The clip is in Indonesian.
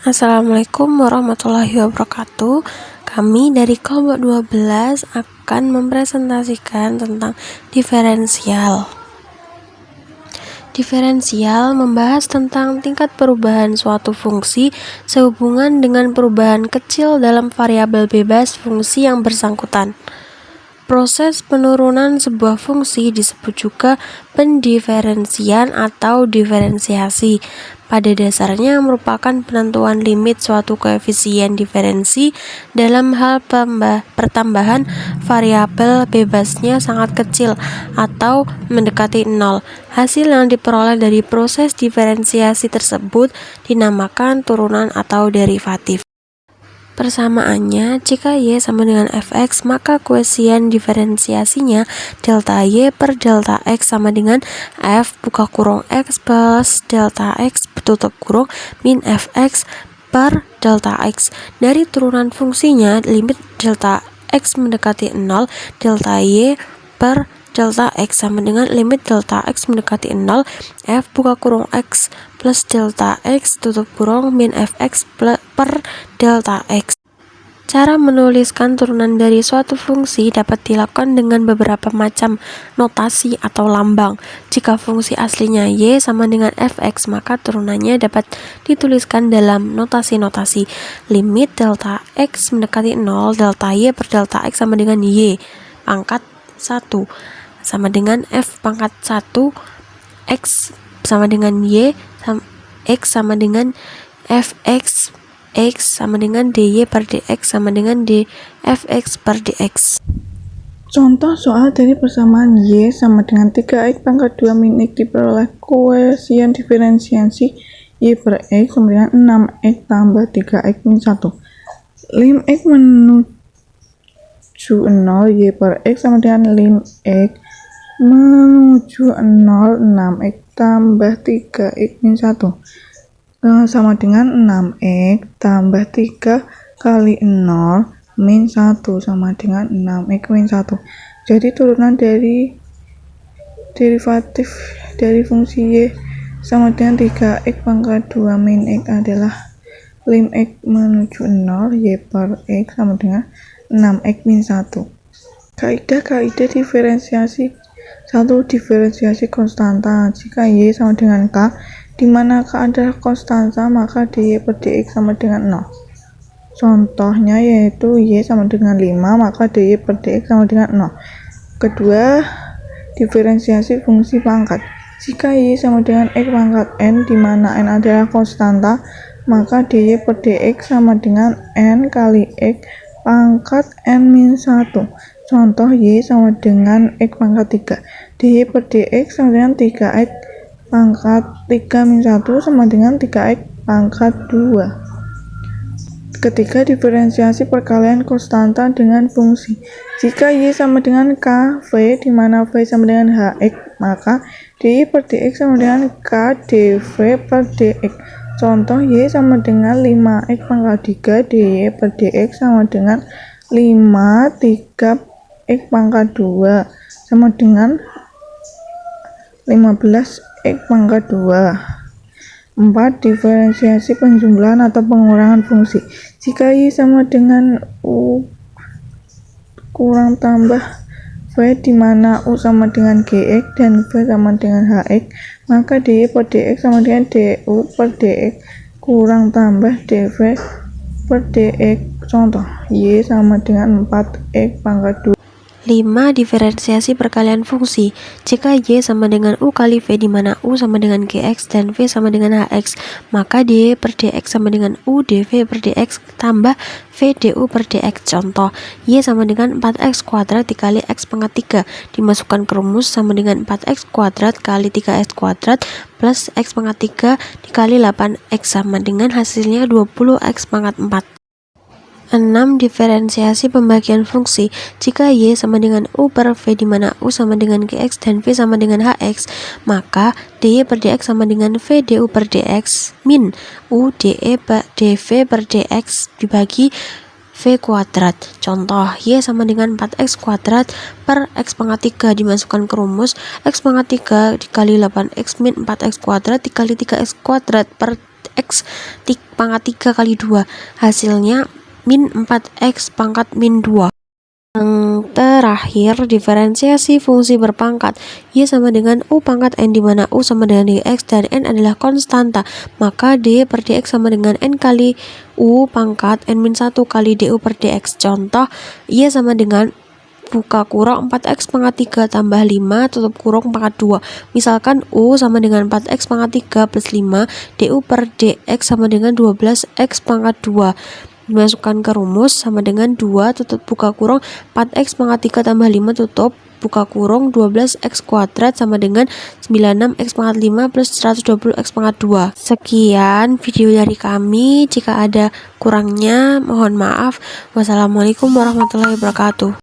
Assalamualaikum warahmatullahi wabarakatuh. Kami dari kelompok 12 akan mempresentasikan tentang diferensial. Diferensial membahas tentang tingkat perubahan suatu fungsi sehubungan dengan perubahan kecil dalam variabel bebas fungsi yang bersangkutan. Proses penurunan sebuah fungsi disebut juga pendiferensian atau diferensiasi. Pada dasarnya merupakan penentuan limit suatu koefisien diferensi dalam hal pertambahan variabel bebasnya sangat kecil atau mendekati nol. Hasil yang diperoleh dari proses diferensiasi tersebut dinamakan turunan atau derivatif. Persamaannya, jika y sama dengan fx, maka koefisien diferensiasinya delta y per delta x sama dengan f buka kurung x plus delta x tutup kurung min fx per delta x. Dari turunan fungsinya, limit delta x mendekati 0, delta y per delta x sama dengan limit delta x mendekati 0, f buka kurung x plus delta x tutup kurung min fx per delta x. Cara menuliskan turunan dari suatu fungsi dapat dilakukan dengan beberapa macam notasi atau lambang. Jika fungsi aslinya y sama dengan fx, maka turunannya dapat dituliskan dalam notasi-notasi limit delta x mendekati 0, delta y per delta x sama dengan y pangkat 1 sama dengan f pangkat 1, x sama dengan y, x sama dengan fx, x sama dengan dy per dx sama dengan dfx per dx. Contoh soal dari persamaan y sama dengan 3x pangkat 2 min x diperoleh koefisien diferensiasi y per x sama dengan 6x tambah 3x min 1. Lim x menuju 0 y per x sama dengan lim x menuju 0 6x tambah 3x min 1 sama dengan 6x tambah 3 kali 0 min 1 sama dengan 6x min 1. Jadi turunan dari derivatif dari fungsi y sama dengan 3x pangkat 2 min x adalah lim x menuju 0 y per x sama dengan 6x min 1. Kaidah diferensiasi 1. Diferensiasi konstanta. Jika y sama dengan k, di mana k adalah konstanta, maka dy per dx sama dengan 0. Contohnya yaitu y sama dengan 5, maka dy per dx sama dengan 0. Kedua, diferensiasi fungsi pangkat. Jika y sama dengan x pangkat n, di mana n adalah konstanta, maka dy per dx sama dengan n kali x pangkat n min 1. Contoh y sama dengan x pangkat 3, dy per dx sama dengan 3x pangkat 3 min 1 sama dengan 3x pangkat 2. Ketiga, diferensiasi perkalian konstanta dengan fungsi. Jika y sama dengan k v, di mana v sama dengan hx, maka dy per dx sama dengan k dv per dx. Contoh y sama dengan 5x pangkat 3, dy per dx sama dengan 5 3x pangkat 2 sama dengan 15x pangkat 2. 4. Diferensiasi penjumlahan atau pengurangan fungsi. Jika y sama dengan u kurang tambah v, di mana u sama dengan gx dan v sama dengan hx, maka dy per dx sama dengan du per dx kurang tambah dv per dx. Contoh y sama dengan 4x pangkat 2. 5. Diferensiasi perkalian fungsi. Jika y sama dengan u kali v, di mana u sama dengan gx dan v sama dengan hx, maka dy per dx sama dengan u dv per dx tambah v du per dx. Contoh, y sama dengan 4x kuadrat dikali x pangkat 3, dimasukkan ke rumus sama dengan 4x kuadrat kali 3x kuadrat plus x pangkat 3 dikali 8x sama dengan hasilnya 20x pangkat 4. 6. Diferensiasi pembagian fungsi. Jika y sama dengan u per v, di mana u sama dengan gx dan v sama dengan hx, maka dy per dx sama dengan v du per dx min u de per dv per dx dibagi v kuadrat. Contoh, y sama dengan 4x kuadrat per x pangkat 3, dimasukkan ke rumus x pangkat 3 dikali 8x min 4x kuadrat dikali 3x kuadrat per X pangkat 3 kali 2. Hasilnya min 4X pangkat min 2. Yang terakhir, diferensiasi fungsi berpangkat. Y sama dengan U pangkat N, di mana U sama dengan dx dan N adalah konstanta. Maka d per dx sama dengan N kali U pangkat N-1 kali du per dx. Contoh, Y sama dengan buka kurung 4x pangkat 3 tambah 5 tutup kurung pangkat 2. Misalkan U sama dengan 4x pangkat 3 plus 5, du per dx sama dengan 12x pangkat 2. Dimasukkan ke rumus sama dengan 2 tutup buka kurung 4x pangkat 3 tambah 5 tutup buka kurung 12x kuadrat sama dengan 96x pangkat 5 plus 120x pangkat 2. Sekian video dari kami. Jika ada kurangnya mohon maaf. Wassalamualaikum warahmatullahi wabarakatuh.